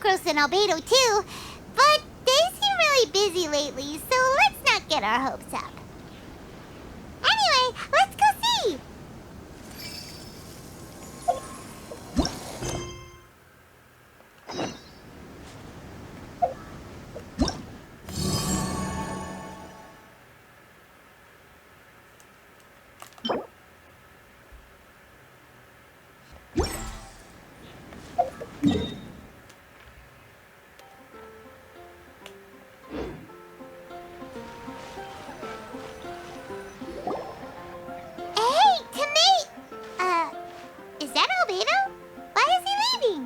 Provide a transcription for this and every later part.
Sucrose and Albedo too, but they seem really busy lately, so let's not get our hopes up. Anyway, let's go see! Is that Albedo? Why is he leaving?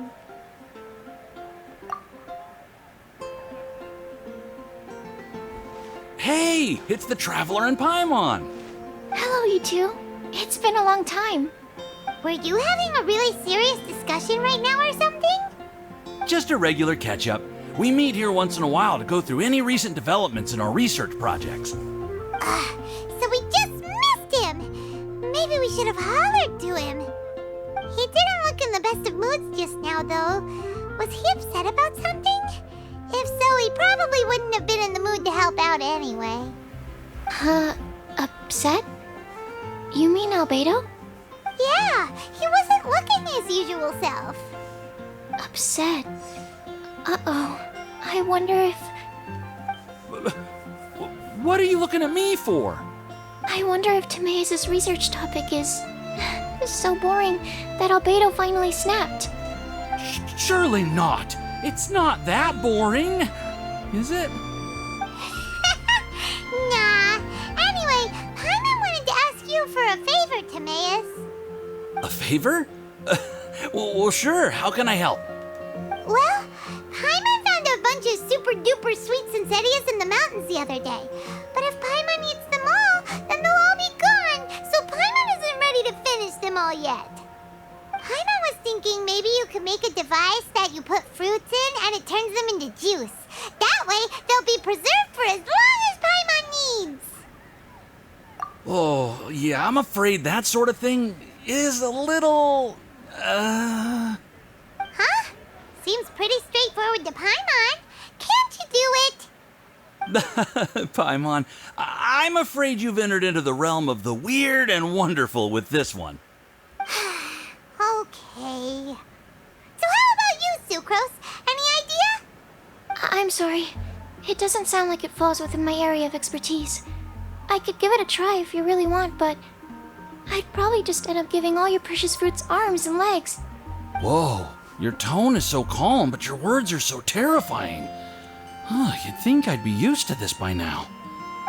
Hey, it's the Traveler and Paimon. Hello, you two. It's been a long time. Were you having a really serious discussion right now or something? Just a regular catch-up. We meet here once in a while to go through any recent developments in our research projects. So we just missed him. Maybe we should have hollered to him. He didn't look in the best of moods just now, though. Was he upset about something? If so, he probably wouldn't have been in the mood to help out anyway. Upset? You mean Albedo? Yeah, he wasn't looking his usual self. Upset? Uh-oh. I wonder if... What are you looking at me for? I wonder if Timaeus' research topic is so boring that Albedo finally snapped. Surely not. It's not that boring, is it? Nah. Anyway, Paimon wanted to ask you for a favor, Timaeus. A favor? Well, sure. How can I help? Well, Paimon found a bunch of super-duper sweet Sensedias in the mountains the other day. But if Paimon eats them all, then they'll all be gone, so Paimon isn't ready to finish them all yet. Paimon was thinking maybe you could make a device that you put fruits in and it turns them into juice. That way, they'll be preserved for as long as Paimon needs. Oh, yeah, I'm afraid that sort of thing is a little... Huh? Seems pretty straightforward to Paimon. Can't you do it? Paimon, I'm afraid you've entered into the realm of the weird and wonderful with this one. Okay. So how about you, Sucrose? Any idea? I'm sorry. It doesn't sound like it falls within my area of expertise. I could give it a try if you really want, but I'd probably just end up giving all your precious fruits arms and legs. Whoa, your tone is so calm, but your words are so terrifying. You'd think I'd be used to this by now.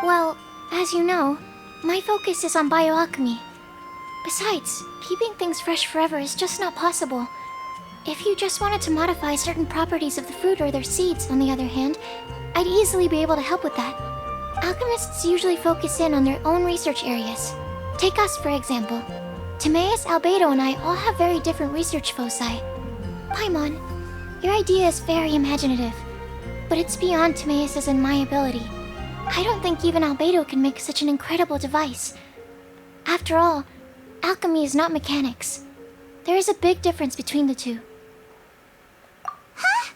Well, as you know, my focus is on bioalchemy. Besides, keeping things fresh forever is just not possible. If you just wanted to modify certain properties of the fruit or their seeds, on the other hand, I'd easily be able to help with that. Alchemists usually focus in on their own research areas. Take us, for example. Timaeus, Albedo, and I all have very different research foci. Paimon, your idea is very imaginative, but it's beyond Timaeus' and my ability. I don't think even Albedo can make such an incredible device. After all, alchemy is not mechanics. There is a big difference between the two. Huh?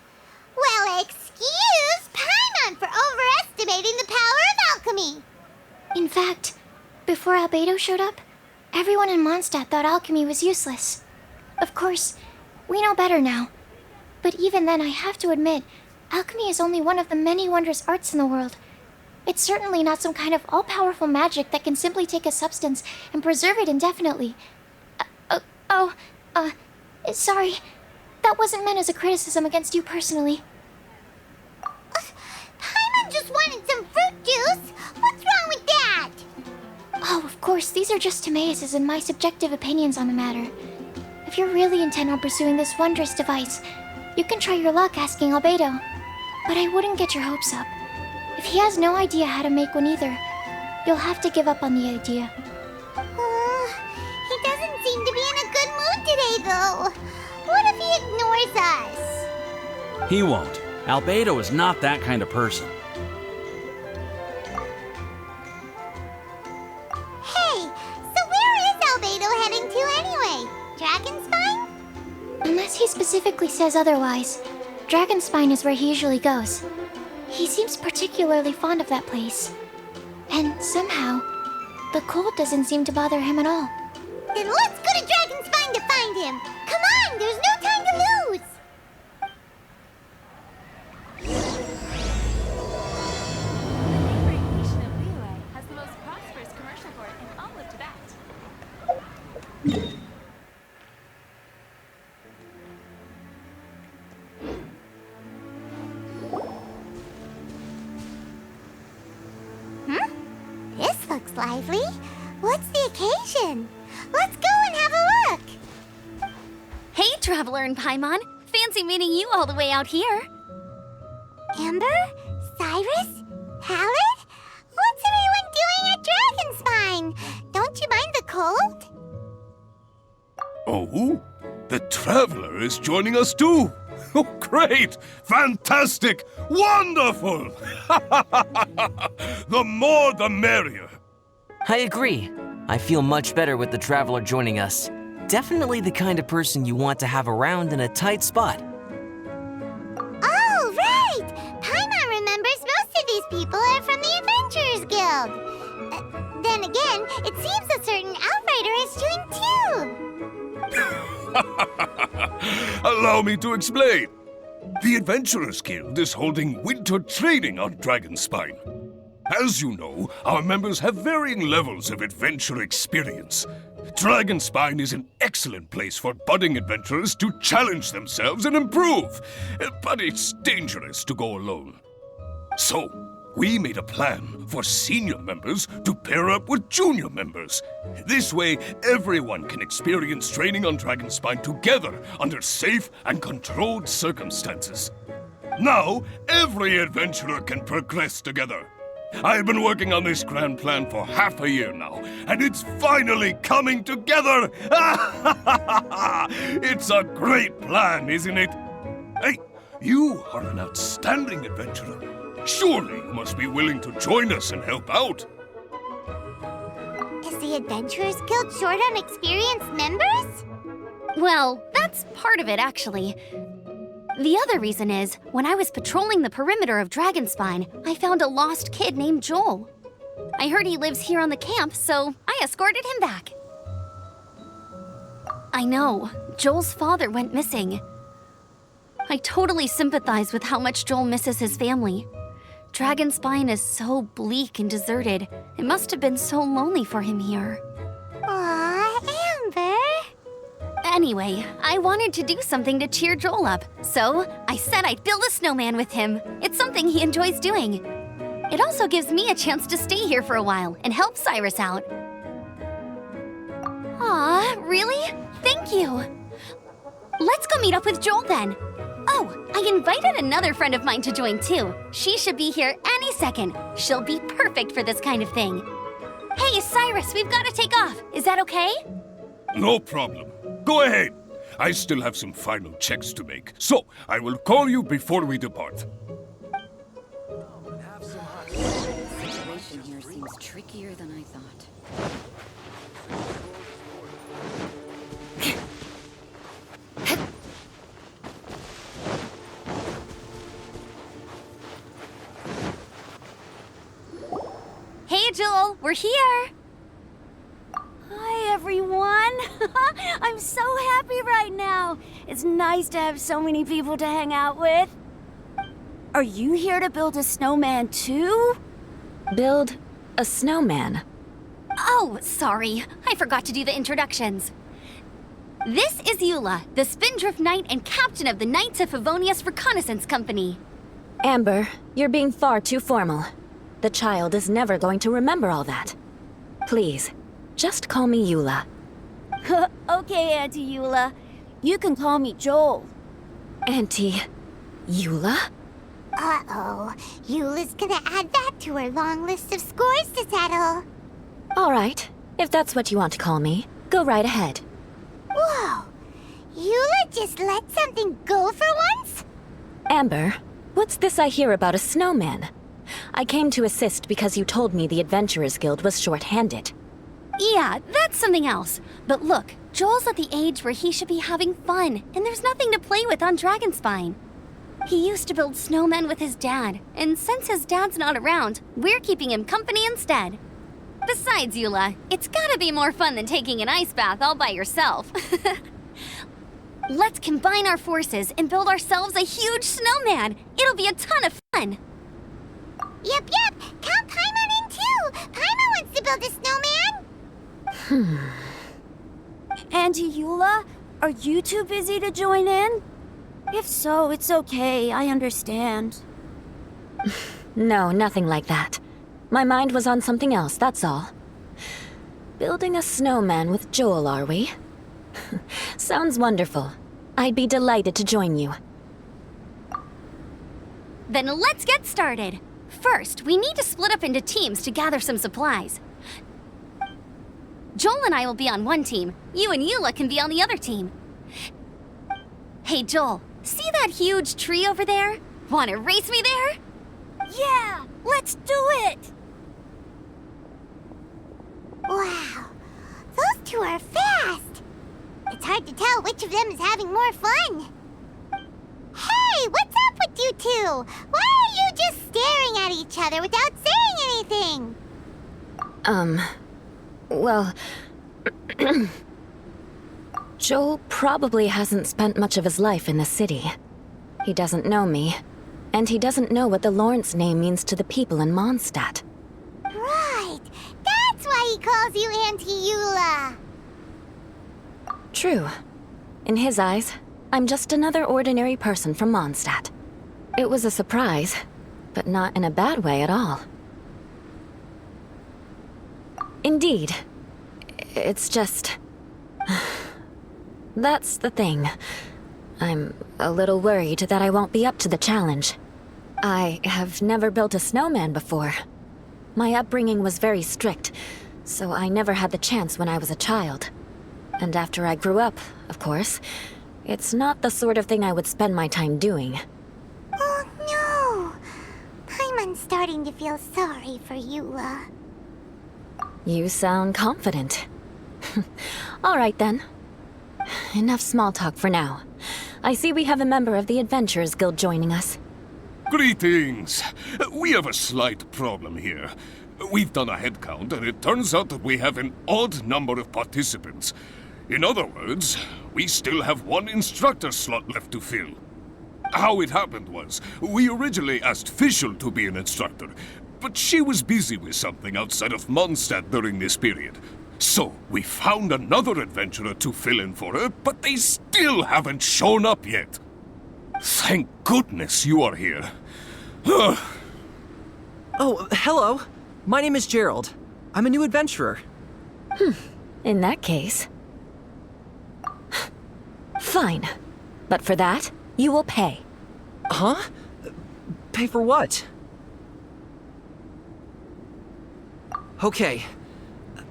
Well, excuse Paimon for overestimating the power of alchemy. In fact, before Albedo showed up, everyone in Mondstadt thought alchemy was useless. Of course, we know better now. But even then, I have to admit, alchemy is only one of the many wondrous arts in the world. It's certainly not some kind of all-powerful magic that can simply take a substance and preserve it indefinitely. Sorry. That wasn't meant as a criticism against you personally. Paimon just wanted some fruit juice. What's wrong with that? Oh, of course, these are just Timaeus' and my subjective opinions on the matter. If you're really intent on pursuing this wondrous device, you can try your luck asking Albedo. But I wouldn't get your hopes up. If he has no idea how to make one either, you'll have to give up on the idea. He doesn't seem to be in a good mood today, though. What if he ignores us? He won't. Albedo is not that kind of person. Hey, so where is Albedo heading to anyway? Dragonspine? Unless he specifically says otherwise. Dragonspine is where he usually goes. He seems particularly fond of that place. And somehow, the cold doesn't seem to bother him at all. Then let's go to Dragonspine to find him. Come on, there's no time to lose. Has the most prosperous commercial port in all of Tibet. This looks lively. What's the occasion? Let's go and have a look. Hey, Traveler and Paimon. Fancy meeting you all the way out here. Amber? Cyrus? Halid? What's everyone doing at Dragonspine? Don't you mind the cold? Oh, the Traveler is joining us too. Oh, great! Fantastic! Wonderful! The more the merrier. I agree. I feel much better with the Traveler joining us. Definitely the kind of person you want to have around in a tight spot. Oh, right! Paimon remembers most of these people are from the Adventurers Guild. Then again, it seems a certain Outrider is joined too. Allow me to explain. The Adventurers Guild is holding winter training on Dragonspine. As you know, our members have varying levels of adventure experience. Dragonspine is an excellent place for budding adventurers to challenge themselves and improve, but it's dangerous to go alone. So, we made a plan for senior members to pair up with junior members. This way, everyone can experience training on Dragonspine together under safe and controlled circumstances. Now, every adventurer can progress together. I've been working on this grand plan for half a year now, and it's finally coming together! It's a great plan, isn't it? Hey, you are an outstanding adventurer. Surely you must be willing to join us and help out. Is the Adventurers Guild short on experienced members? Well, that's part of it, actually. The other reason is, when I was patrolling the perimeter of Dragonspine, I found a lost kid named Joel. I heard he lives here on the camp, so I escorted him back. I know, Joel's father went missing. I totally sympathize with how much Joel misses his family. Dragonspine is so bleak and deserted. It must have been so lonely for him here. Aw, Amber. Anyway, I wanted to do something to cheer Joel up, so I said I'd build a snowman with him. It's something he enjoys doing. It also gives me a chance to stay here for a while and help Cyrus out. Aw, really? Thank you. Let's go meet up with Joel then. Oh, I invited another friend of mine to join too. She should be here any second. She'll be perfect for this kind of thing. Hey, Cyrus, we've got to take off. Is that okay? No problem. Go ahead. I still have some final checks to make, so I will call you before we depart. The situation here seems trickier than I thought. Hey, Joel, we're here. Hi, everyone. I'm so happy right now. It's nice to have so many people to hang out with. Are you here to build a snowman too? Build a snowman. Oh, sorry. I forgot to do the introductions. This is Eula, the Spindrift Knight and captain of the Knights of Favonius Reconnaissance Company. Amber, you're being far too formal. The child is never going to remember all that. Please, just call me Eula. Okay, Auntie Eula. You can call me Joel. Auntie Eula? Uh-oh. Eula's gonna add that to her long list of scores to settle. All right, if that's what you want to call me, go right ahead. Whoa. Eula just let something go for once? Amber, what's this I hear about a snowman? I came to assist because you told me the Adventurers Guild was short-handed. Yeah, that's something else. But look, Joel's at the age where he should be having fun, and there's nothing to play with on Dragonspine. He used to build snowmen with his dad, and since his dad's not around, we're keeping him company instead. Besides, Eula, it's gotta be more fun than taking an ice bath all by yourself. Let's combine our forces and build ourselves a huge snowman. It'll be a ton of fun. Yep. Count Paimon in too. Paimon wants to build a snowman. Auntie Eula, are you too busy to join in? If so, it's okay. I understand. No, nothing like that. My mind was on something else, that's all. Building a snowman with Joel, are we? Sounds wonderful. I'd be delighted to join you. Then let's get started. First, we need to split up into teams to gather some supplies. Joel and I will be on one team. You and Eula can be on the other team. Hey, Joel, see that huge tree over there? Wanna race me there? Yeah, let's do it! Wow, those two are fast. It's hard to tell which of them is having more fun. Hey, what's up with you two? Why are you just staring at each other without saying anything? Well... Joel probably hasn't spent much of his life in the city. He doesn't know me, and he doesn't know what the Lawrence name means to the people in Mondstadt. Right, that's why he calls you Auntie Eula. True. In his eyes, I'm just another ordinary person from Mondstadt. It was a surprise, but not in a bad way at all. Indeed. It's just... That's the thing. I'm a little worried that I won't be up to the challenge. I have never built a snowman before. My upbringing was very strict, so I never had the chance when I was a child. And after I grew up, of course, it's not the sort of thing I would spend my time doing. Oh no! Paimon's starting to feel sorry for Eula. You sound confident. All right then. Enough small talk for now. I see we have a member of the Adventurers Guild joining us. Greetings. We have a slight problem here. We've done a head count, and it turns out that we have an odd number of participants. In other words, we still have one instructor slot left to fill. How it happened was, we originally asked Fischl to be an instructor, but she was busy with something outside of Mondstadt during this period. So, we found another adventurer to fill in for her, but they still haven't shown up yet. Thank goodness you are here. Oh, hello. My name is Gerald. I'm a new adventurer. In that case... Fine. But for that, you will pay. Huh? Pay for what? Okay.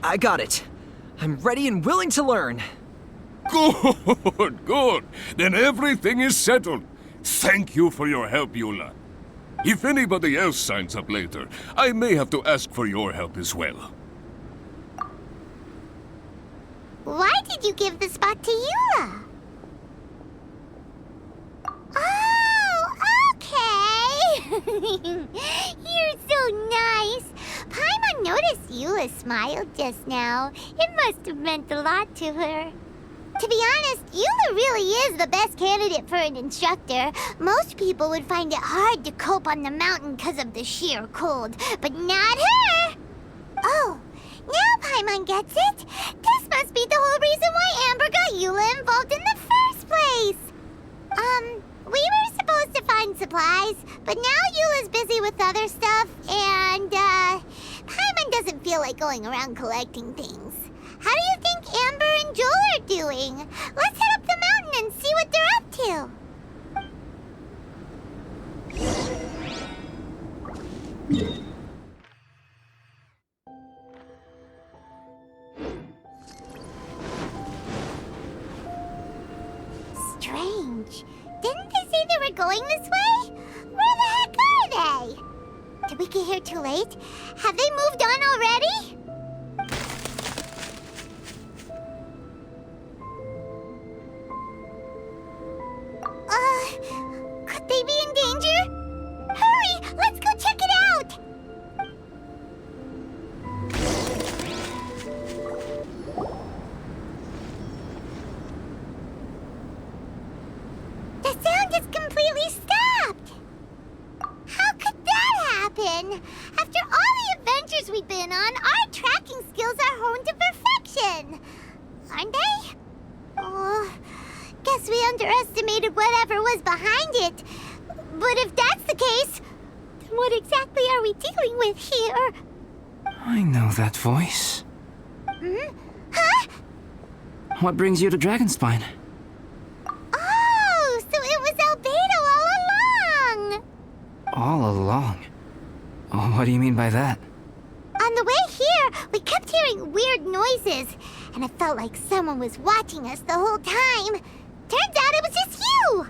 I got it. I'm ready and willing to learn. Good. Then everything is settled. Thank you for your help, Eula. If anybody else signs up later, I may have to ask for your help as well. Why did you give the spot to Eula? Oh, okay. You're so nice. Paimon noticed Eula smiled just now. It must have meant a lot to her. To be honest, Eula really is the best candidate for an instructor. Most people would find it hard to cope on the mountain because of the sheer cold, but not her! Oh, now Paimon gets it. This must be the whole reason why Amber got Eula involved in the first place. We were supposed to find supplies, but now Eula's busy with other stuff, and, Paimon doesn't feel like going around collecting things. How do you think Amber and Joel are doing? Let's head up the mountain and see what they're up to. Strange. Didn't they say they were going this way? Where the heck are they? Did we get here too late? Have they moved on already? Could they be in again. After all the adventures we've been on, our tracking skills are honed to perfection. Aren't they? Oh, guess we underestimated whatever was behind it. But if that's the case, then what exactly are we dealing with here? I know that voice. Huh? What brings you to Dragonspine? Oh, so it was Albedo all along! All along? Oh, what do you mean by that? On the way here, we kept hearing weird noises, and it felt like someone was watching us the whole time. Turns out it was just you!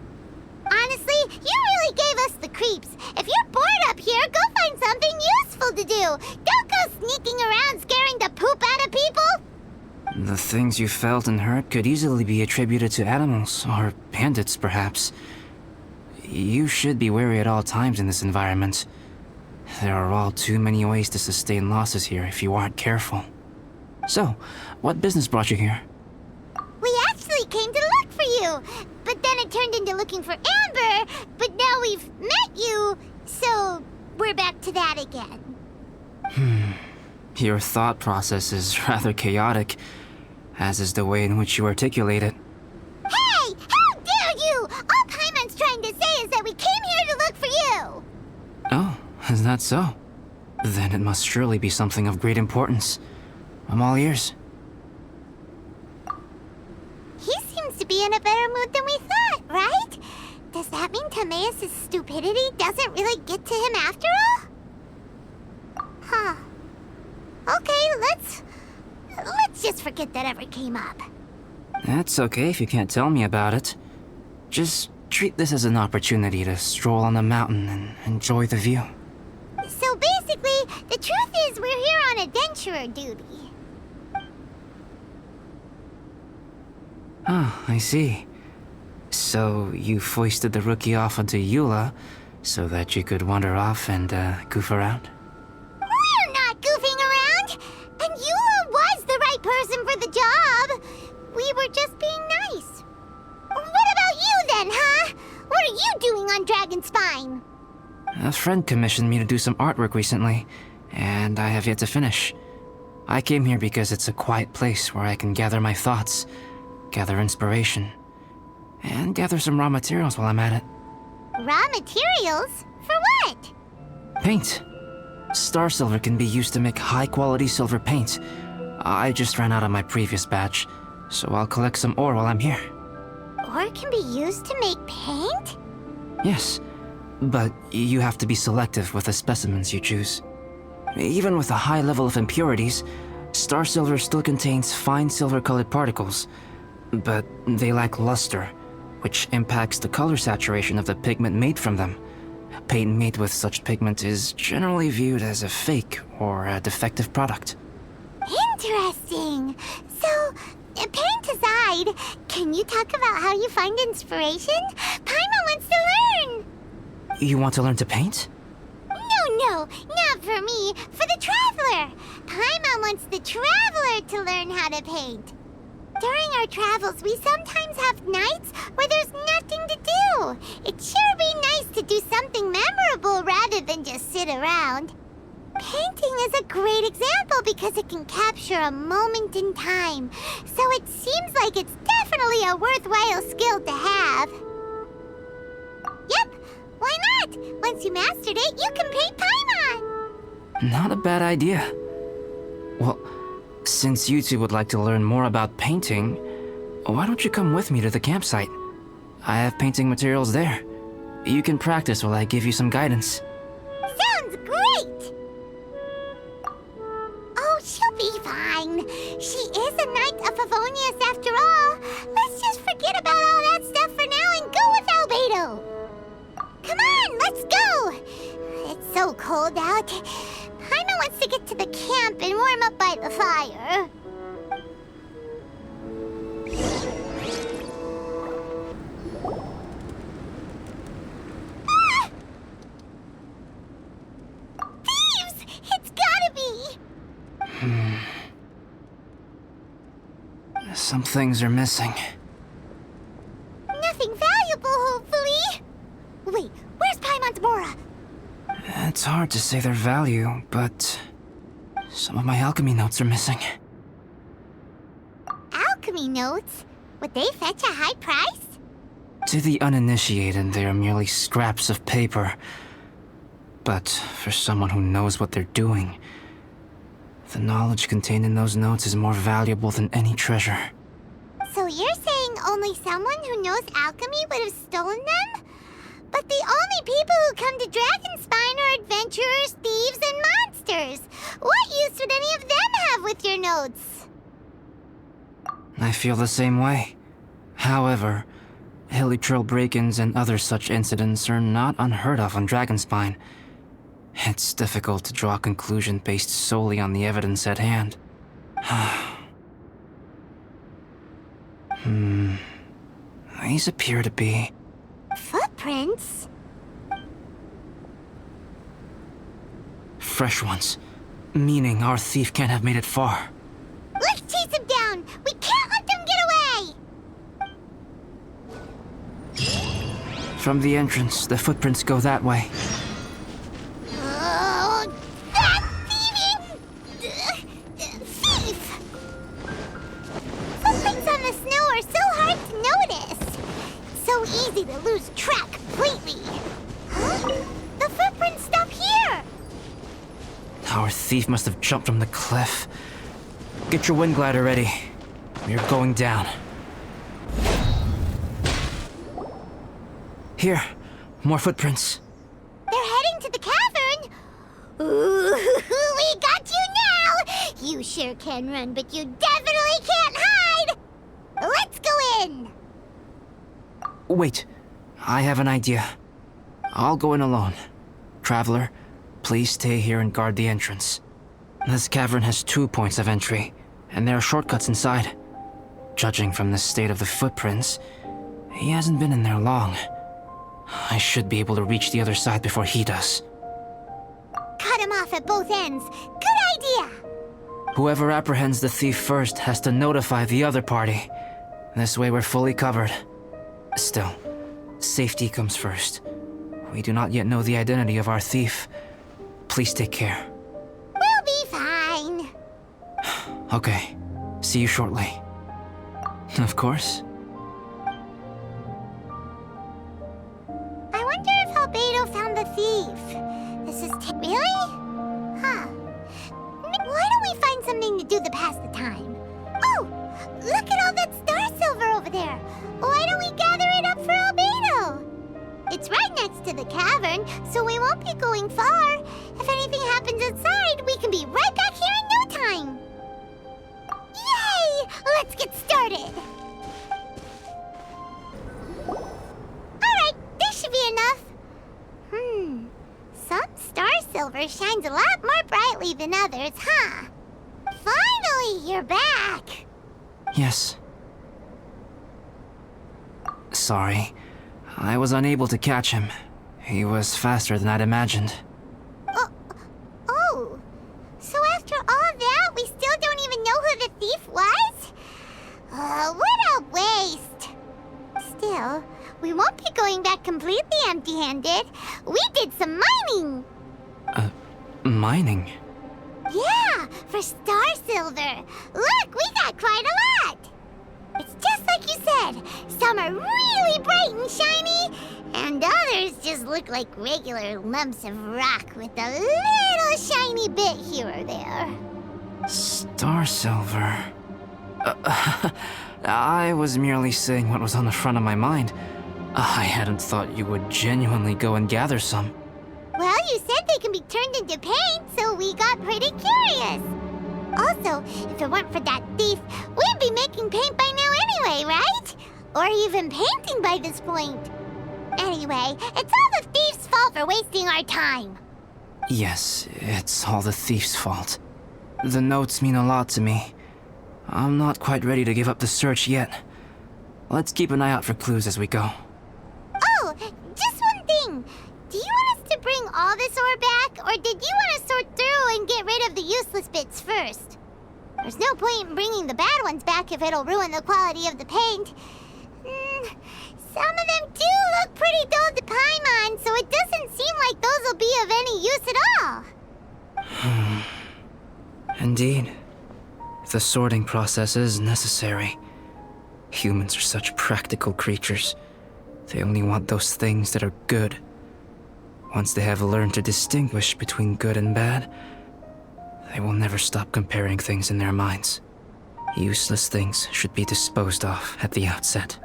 Honestly, you really gave us the creeps. If you're bored up here, go find something useful to do. Don't go sneaking around scaring the poop out of people. The things you felt and heard could easily be attributed to animals, or bandits, perhaps. You should be wary at all times in this environment. There are all too many ways to sustain losses here if you aren't careful. So, what business brought you here? We actually came to look for you, but then it turned into looking for Amber, but now we've met you, so we're back to that again. Your thought process is rather chaotic, as is the way in which you articulate it. Hey! How dare you! All Paimon's trying to say is that we came here to look for you! Oh, is that so? Then it must surely be something of great importance. I'm all ears. He seems to be in a better mood than we thought, right? Does that mean Timaeus' stupidity doesn't really get to him after all? Huh. Okay, let's just forget that ever came up. That's okay if you can't tell me about it. Just treat this as an opportunity to stroll on the mountain and enjoy the view. So basically, the truth is we're here on adventurer duty. Oh, I see. So you foisted the rookie off onto Eula so that you could wander off and goof around? We're not goofing around! And Eula was the right person for the job! We were just being nice. What about you then, huh? What are you doing on Dragonspine? A friend commissioned me to do some artwork recently, and I have yet to finish. I came here because it's a quiet place where I can gather my thoughts, gather inspiration, and gather some raw materials while I'm at it. Raw materials? For what? Paint. Star silver can be used to make high-quality silver paint. I just ran out of my previous batch, so I'll collect some ore while I'm here. Ore can be used to make paint? Yes, but you have to be selective with the specimens you choose. Even with a high level of impurities, star silver still contains fine silver-colored particles, but they lack luster, which impacts the color saturation of the pigment made from them. Paint made with such pigment is generally viewed as a fake or a defective product. Interesting. So, paint aside, can you talk about how you find inspiration? Paimon wants to learn! You want to learn to paint? No, not for me. For the Traveler. Paimon wants the Traveler to learn how to paint. During our travels, we sometimes have nights where there's nothing to do. It'd sure be nice to do something memorable rather than just sit around. Painting is a great example because it can capture a moment in time. So it seems like it's definitely a worthwhile skill to have. Yep, why not? Once you mastered it, you can paint Paimon. Not a bad idea. Well, since you two would like to learn more about painting, why don't you come with me to the campsite? I have painting materials there. You can practice while I give you some guidance. Sounds great! Oh, she'll be fine. She is a Knight of Favonius after all. Let's just forget about all that stuff for now and go with Albedo. Come on, let's go! It's so cold out. Paimon wants to get to the camp and warm up by the fire. Ah! Thieves! It's gotta be! Some things are missing. Nothing valuable, hopefully. Wait, where's Paimon's Mora? It's hard to say their value, but some of my alchemy notes are missing. Alchemy notes? Would they fetch a high price? To the uninitiated, they are merely scraps of paper. But for someone who knows what they're doing, the knowledge contained in those notes is more valuable than any treasure. So you're saying only someone who knows alchemy would have stolen them? But the only people who come to Dragonspine are adventurers, thieves, and monsters. What use would any of them have with your notes? I feel the same way. However, hilly trail break-ins and other such incidents are not unheard of on Dragonspine. It's difficult to draw a conclusion based solely on the evidence at hand. These appear to be... Footprints? fresh ones. Meaning our thief can't have made it far. Let's chase him down! We can't let them get away! From the entrance, the footprints go that way. Oh, that thieving... thief! Footprints on the snow are so hard to notice. So easy to lose track completely. Huh? The footprints stop here! Our thief must have jumped from the cliff. Get your wind glider ready. We're going down. Here, more footprints. They're heading to the cavern! Ooh, we got you now! You sure can run, but you definitely can't hide! Let's go in! Wait, I have an idea. I'll go in alone. Traveler, please stay here and guard the entrance. This cavern has 2 points of entry, and there are shortcuts inside. Judging from the state of the footprints, he hasn't been in there long. I should be able to reach the other side before he does. Cut him off at both ends. Good idea! Whoever apprehends the thief first has to notify the other party. This way we're fully covered. Still, safety comes first. We do not yet know the identity of our thief. Please take care. We'll be fine. Okay, see you shortly. Of course. I wonder if Albedo found the thief. This is really? Huh. Why don't we find something to do to pass the time? Oh, look at all that star silver over there. Why don't we gather it up for Albedo? It's right next to the cavern, so we won't be going far. If anything happens outside, we can be right back here in no time. Yay! Let's get started. Alright, this should be enough. Some star silver shines a lot more brightly than others, huh? Finally, you're back! Yes. Sorry. I was unable to catch him. He was faster than I'd imagined. Oh. So after all that, we still don't even know who the thief was? What a waste! Still, we won't be going back completely empty-handed. We did some mining! Mining? Yeah, for star silver. Look, we got quite a lot! It's just like you said. Some are really bright and shiny, and others just look like regular lumps of rock with a little shiny bit here or there. Star silver. I was merely saying what was on the front of my mind. I hadn't thought you would genuinely go and gather some. Well, you said they can be turned into paint, so we got pretty curious. Also, if it weren't for that thief, we'd be making paint by now anyway, right? Or even painting by this point. Anyway, it's all the thief's fault for wasting our time. Yes, it's all the thief's fault. The notes mean a lot to me. I'm not quite ready to give up the search yet. Let's keep an eye out for clues as we go. Oh, just one thing. Do you want us to bring all this ore back, or did you want to sort through and get rid of the useless bits first? There's no point in bringing the bad ones back if it'll ruin the quality of the paint. Some of them do look pretty dull to Paimon, so it doesn't seem like those will be of any use at all. Indeed. The sorting process is necessary. Humans are such practical creatures. They only want those things that are good. Once they have learned to distinguish between good and bad, they will never stop comparing things in their minds. Useless things should be disposed of at the outset.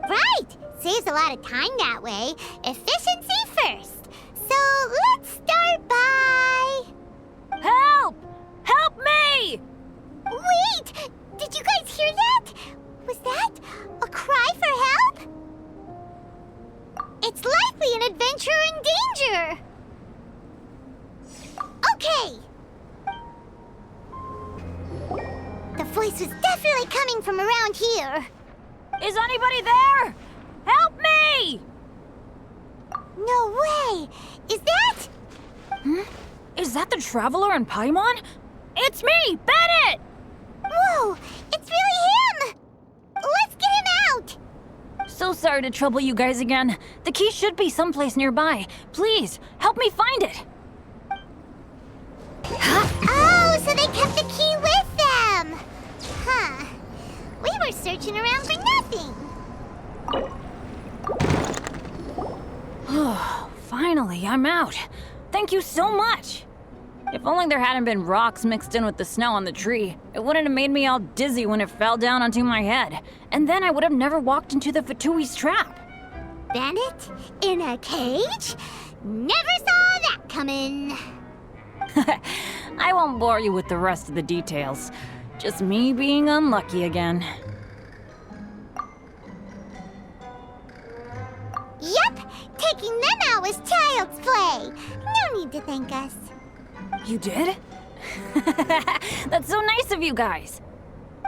Right! Saves a lot of time that way. Efficiency first. So let's start by... Help! Help me! Wait! Did you guys hear that? Was that a cry for help? It's likely an adventurer in danger! Okay! The voice was definitely coming from around here. Is anybody there? Help me! No way! Is that... Is that the Traveler in Paimon? It's me, Bennett! Whoa! It's really him! Let's get him out! So sorry to trouble you guys again. The key should be someplace nearby. Please, help me find it. Oh, so they kept the key with them! Huh. We were searching around for nothing. Finally, I'm out. Thank you so much. If only there hadn't been rocks mixed in with the snow on the tree, it wouldn't have made me all dizzy when it fell down onto my head. And then I would have never walked into the Fatui's trap. Bennett? In a cage? Never saw that coming. I won't bore you with the rest of the details. Just me being unlucky again. Yep, taking them out was child's play. No need to thank us. You did? That's so nice of you guys.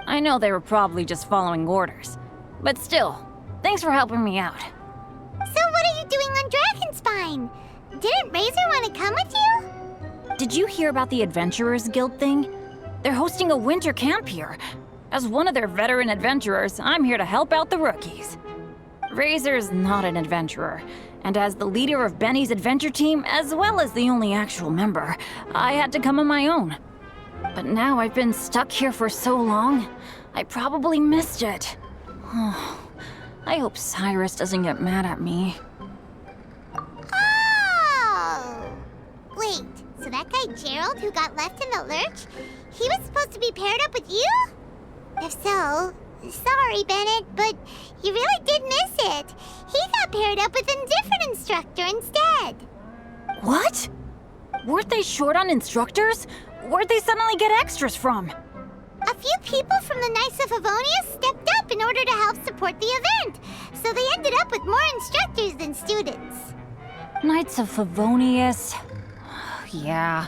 I know they were probably just following orders. But still, thanks for helping me out. So what are you doing on Dragonspine? Didn't Razor want to come with you? Did you hear about the Adventurers Guild thing? They're hosting a winter camp here. As one of their veteran adventurers, I'm here to help out the rookies. Razor's not an adventurer, and as the leader of Benny's adventure team, as well as the only actual member, I had to come on my own. But now I've been stuck here for so long, I probably missed it. I hope Cyrus doesn't get mad at me. Oh! Wait, so that guy Gerald who got left in the lurch, he was supposed to be paired up with you? If so, sorry, Bennett, but you really did miss it. He got paired up with a different instructor instead. What? Weren't they short on instructors? Where'd they suddenly get extras from? A few people from the Knights of Favonius stepped up in order to help support the event, so they ended up with more instructors than students. Knights of Favonius. Yeah,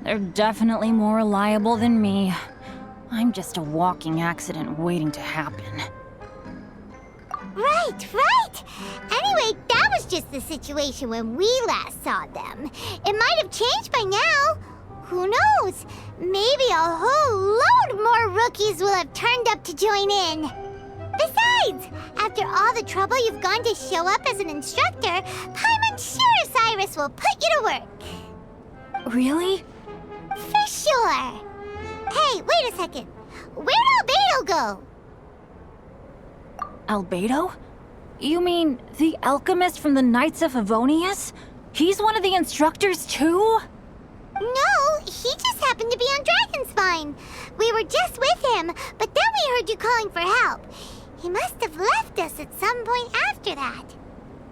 they're definitely more reliable than me. I'm just a walking accident waiting to happen. Right. Anyway, that was just the situation when we last saw them. It might have changed by now. Who knows? Maybe a whole load more rookies will have turned up to join in. Besides, after all the trouble you've gone to show up as an instructor, Paimon's sure Cyrus will put you to work. Really? For sure. Hey, wait a second. Where'd Albedo go? Albedo? You mean the alchemist from the Knights of Favonius? He's one of the instructors too? No, he just happened to be on Dragonspine. We were just with him, but then we heard you calling for help. He must have left us at some point after that.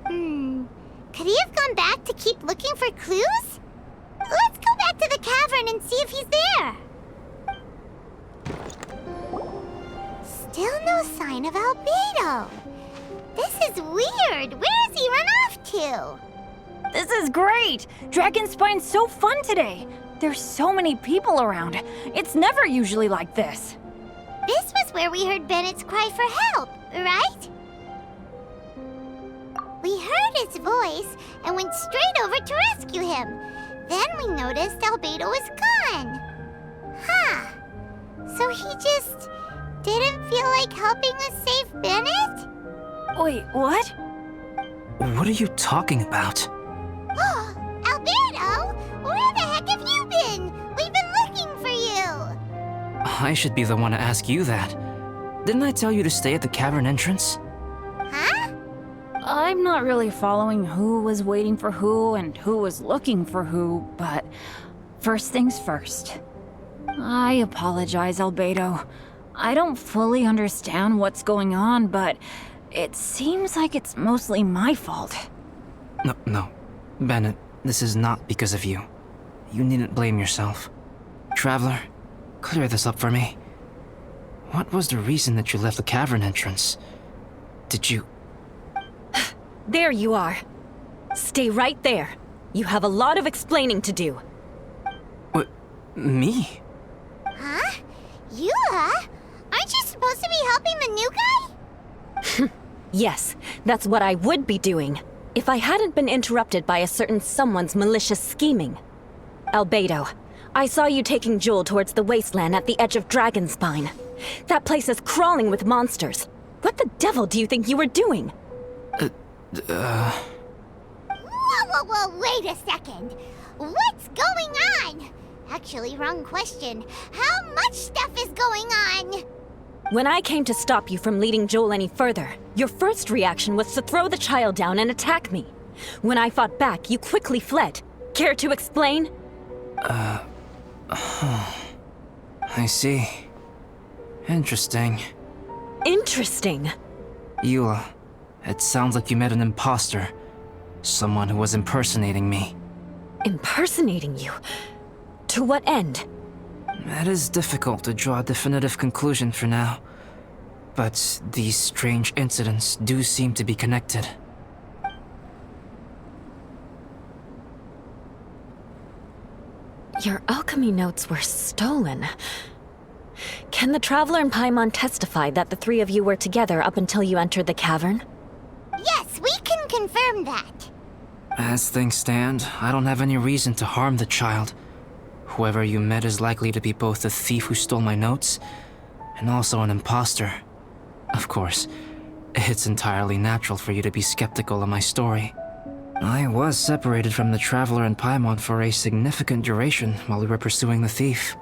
Could he have gone back to keep looking for clues? Let's go back to the cavern and see if he's there. Still no sign of Albedo. This is weird. Where has he run off to? This is great! Dragonspine's so fun today! There's so many people around. It's never usually like this. This was where we heard Bennett's cry for help, right? We heard his voice and went straight over to rescue him. Then we noticed Albedo was gone. Huh. So he just didn't feel like helping us save Bennett? Wait, what? What are you talking about? Oh, Albedo! Where the heck have you been? We've been looking for you! I should be the one to ask you that. Didn't I tell you to stay at the cavern entrance? Huh? I'm not really following who was waiting for who and who was looking for who, but first things first. I apologize, Albedo. I don't fully understand what's going on, but it seems like it's mostly my fault. No. Bennett, this is not because of you. You needn't blame yourself. Traveler, clear this up for me. What was the reason that you left the cavern entrance? Did you... There you are. Stay right there. You have a lot of explaining to do. What? Me? Huh? Eula? Aren't you supposed to be helping the new guy? Yes, that's what I would be doing, if I hadn't been interrupted by a certain someone's malicious scheming. Albedo, I saw you taking Jewel towards the wasteland at the edge of Dragonspine. That place is crawling with monsters. What the devil do you think you were doing? Whoa, wait a second. What's going on? Actually, wrong question. How much stuff is going on? When I came to stop you from leading Joel any further, your first reaction was to throw the child down and attack me. When I fought back, you quickly fled. Care to explain? I see. Interesting. Interesting. Eula, it sounds like you met an imposter. Someone who was impersonating me. Impersonating you? To what end? It is difficult to draw a definitive conclusion for now. But these strange incidents do seem to be connected. Your alchemy notes were stolen. Can the Traveler and Paimon testify that the three of you were together up until you entered the cavern? Yes, we can confirm that. As things stand, I don't have any reason to harm the child. Whoever you met is likely to be both the thief who stole my notes and also an imposter. Of course, it's entirely natural for you to be skeptical of my story. I was separated from the Traveler and Paimon for a significant duration while we were pursuing the thief.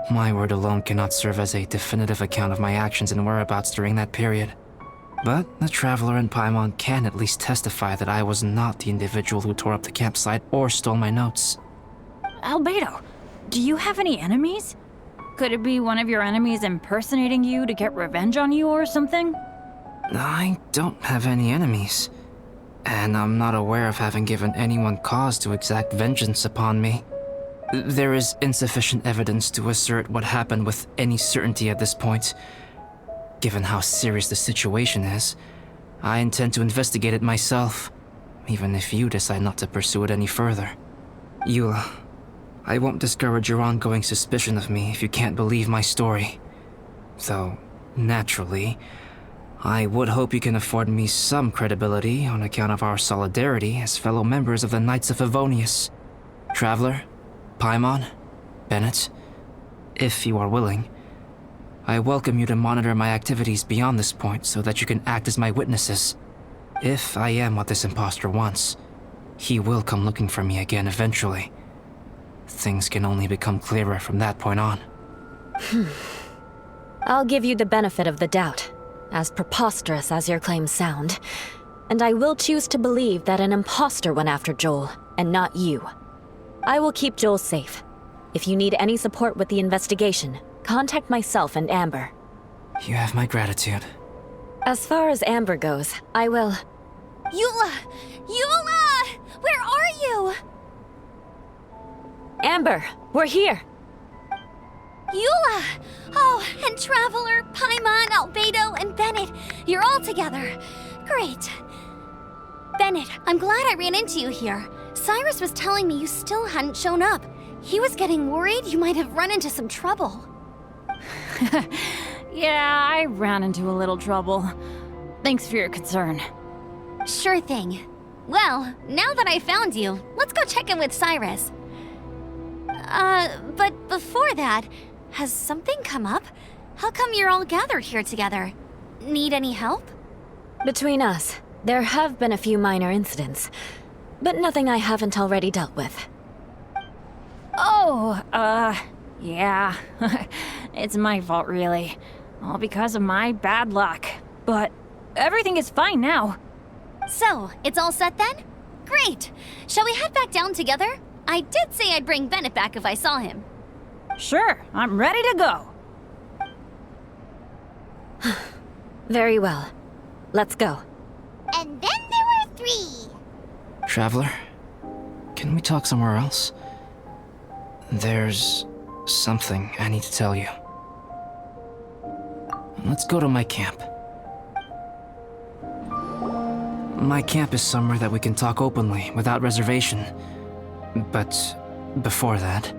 My word alone cannot serve as a definitive account of my actions and whereabouts during that period. But the Traveler and Paimon can at least testify that I was not the individual who tore up the campsite or stole my notes. Albedo, do you have any enemies? Could it be one of your enemies impersonating you to get revenge on you or something? I don't have any enemies. And I'm not aware of having given anyone cause to exact vengeance upon me. There is insufficient evidence to assert what happened with any certainty at this point. Given how serious the situation is, I intend to investigate it myself, even if you decide not to pursue it any further. Eula, I won't discourage your ongoing suspicion of me if you can't believe my story. Though, naturally, I would hope you can afford me some credibility on account of our solidarity as fellow members of the Knights of Favonius. Traveler, Paimon, Bennett, if you are willing, I welcome you to monitor my activities beyond this point so that you can act as my witnesses. If I am what this imposter wants, he will come looking for me again eventually. Things can only become clearer from that point on. I'll give you the benefit of the doubt, as preposterous as your claims sound. And I will choose to believe that an imposter went after Joel, and not you. I will keep Joel safe. If you need any support with the investigation, contact myself and Amber. You have my gratitude. As far as Amber goes, I will... Eula! Eula! Where are you? Amber, we're here! Eula! Oh, and Traveler, Paimon, Albedo, and Bennett. You're all together. Great. Bennett, I'm glad I ran into you here. Cyrus was telling me you still hadn't shown up. He was getting worried you might have run into some trouble. Yeah, I ran into a little trouble. Thanks for your concern. Sure thing. Well, now that I found you, let's go check in with Cyrus. But before that, has something come up? How come you're all gathered here together? Need any help? Between us, there have been a few minor incidents, but nothing I haven't already dealt with. Oh, yeah. It's my fault, really. All because of my bad luck. But everything is fine now. So, it's all set then? Great! Shall we head back down together? I did say I'd bring Bennett back if I saw him. Sure, I'm ready to go. Very well. Let's go. And then there were 3. Traveler, can we talk somewhere else? There's something I need to tell you. Let's go to my camp. My camp is somewhere that we can talk openly, without reservation. But before that...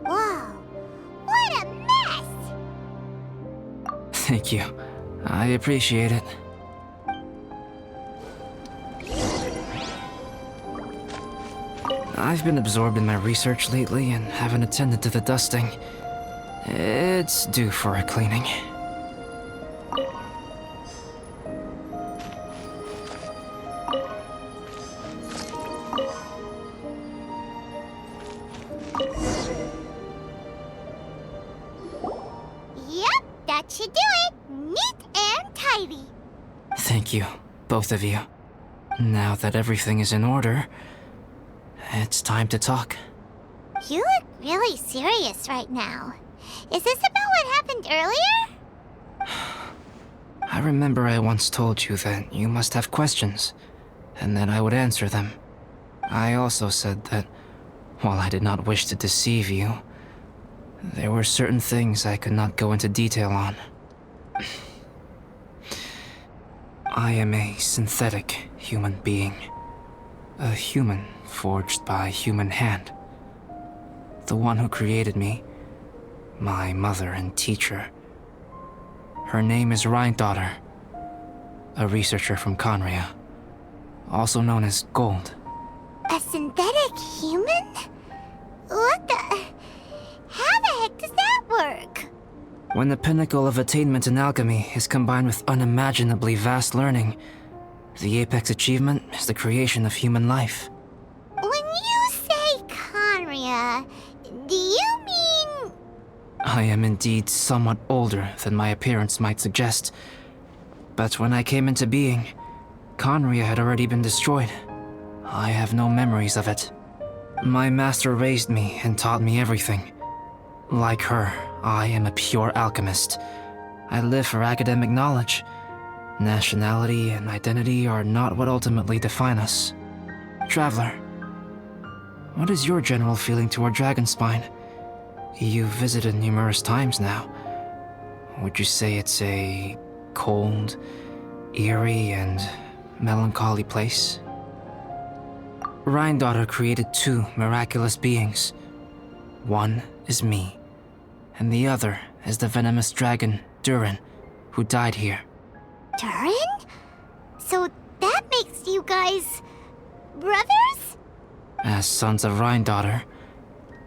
Whoa, what a mess! Thank you. I appreciate it. I've been absorbed in my research lately and haven't attended to the dusting. It's due for a cleaning. Yep, that should do it. Neat and tidy. Thank you, both of you. Now that everything is in order, it's time to talk. You look really serious right now. Is this about what happened earlier? I remember I once told you that you must have questions, and that I would answer them. I also said that, while I did not wish to deceive you, there were certain things I could not go into detail on. I am a synthetic human being. A human forged by human hand. The one who created me, my mother and teacher. Her name is Rheindotter, a researcher from Conria, also known as Gold. A synthetic human? What the... How the heck does that work? When the pinnacle of attainment in alchemy is combined with unimaginably vast learning, the apex achievement is the creation of human life. When you say Conria, do you mean... I am indeed somewhat older than my appearance might suggest. But when I came into being, Conria had already been destroyed. I have no memories of it. My master raised me and taught me everything. Like her, I am a pure alchemist. I live for academic knowledge. Nationality and identity are not what ultimately define us. Traveler, what is your general feeling toward Dragonspine? You've visited numerous times now. Would you say it's a cold, eerie, and melancholy place? Rheindotter created 2 miraculous beings. One is me, and the other is the venomous dragon, Durin, who died here. Durin? So that makes you guys... brothers? As sons of Rheindotter,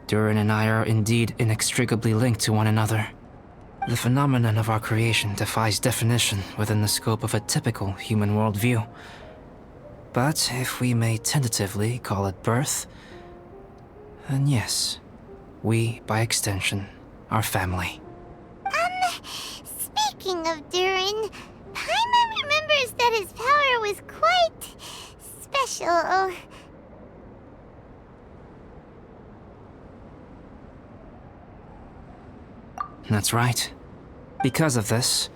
Durin and I are indeed inextricably linked to one another. The phenomenon of our creation defies definition within the scope of a typical human worldview. But if we may tentatively call it birth, then yes, we, by extension, are family. Speaking of Durin, Paimon remembers that his power was quite... special. That's right. Because of this,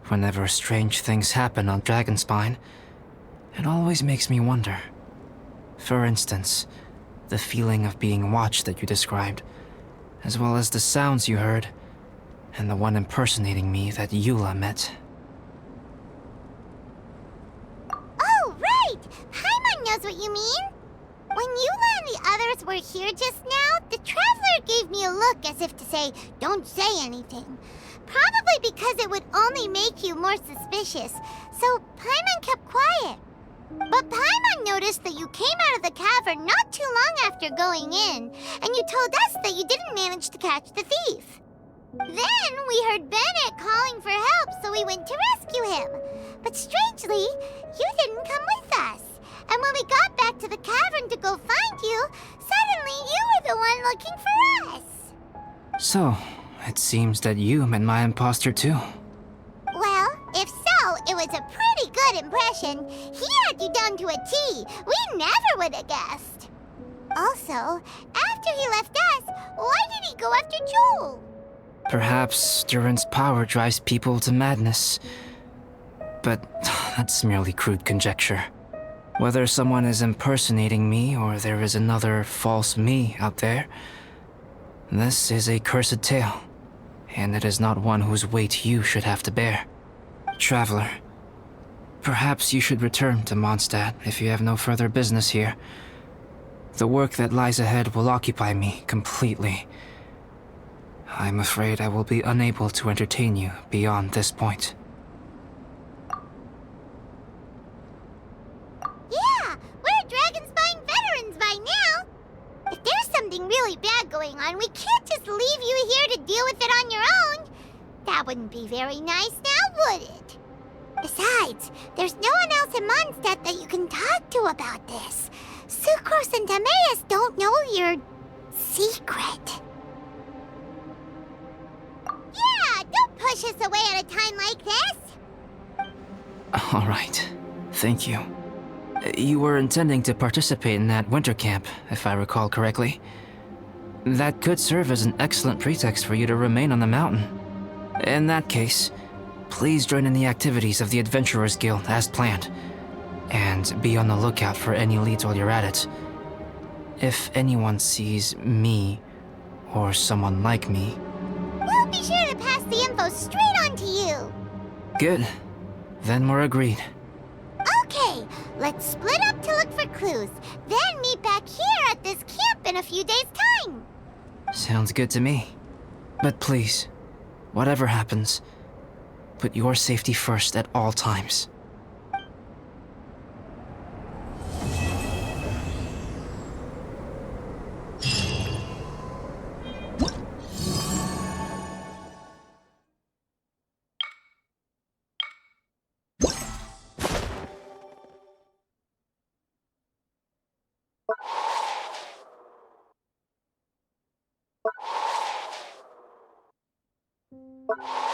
whenever strange things happen on Dragonspine, it always makes me wonder. For instance, the feeling of being watched that you described, as well as the sounds you heard, and the one impersonating me that Eula met. Oh, right! Paimon knows what you mean. When Eula and the others were here just now, the Traveler gave me a look as if to say, don't say anything. Probably because it would only make you more suspicious, so Paimon kept quiet. But Paimon noticed that you came out of the cavern not too long after going in, and you told us that you didn't manage to catch the thief. Then we heard Bennett calling for help, so we went to rescue him. But strangely, you didn't come with us. And when we got back to the cavern to go find you, suddenly you were the one looking for us. So, it seems that you met my imposter too. Well, if so, it was a pretty good impression. He had you down to a T. We never would have guessed. Also, after he left us, why did he go after Joel? Perhaps Durin's power drives people to madness. But that's merely crude conjecture. Whether someone is impersonating me or there is another false me out there, this is a cursed tale, and it is not one whose weight you should have to bear. Traveler, perhaps you should return to Mondstadt if you have no further business here. The work that lies ahead will occupy me completely. I'm afraid I will be unable to entertain you beyond this point. Yeah, we're Dragonspine veterans by now. If there's something really bad going on, we can't just leave you here to deal with it on your own. That wouldn't be very nice now, would it? Besides, there's no one else in Mondstadt that you can talk to about this. Sucrose and Timaeus don't know your secret. Yeah, don't push us away at a time like this. All right, thank you. You were intending to participate in that winter camp, if I recall correctly. That could serve as an excellent pretext for you to remain on the mountain. In that case, please join in the activities of the Adventurers Guild as planned, and be on the lookout for any leads while you're at it. If anyone sees me, or someone like me... We'll be sure to pass the info straight on to you. Good. Then we're agreed. Okay, let's split up to look for clues, then meet back here at this camp in a few days' time. Sounds good to me. But please, whatever happens, put your safety first at all times. You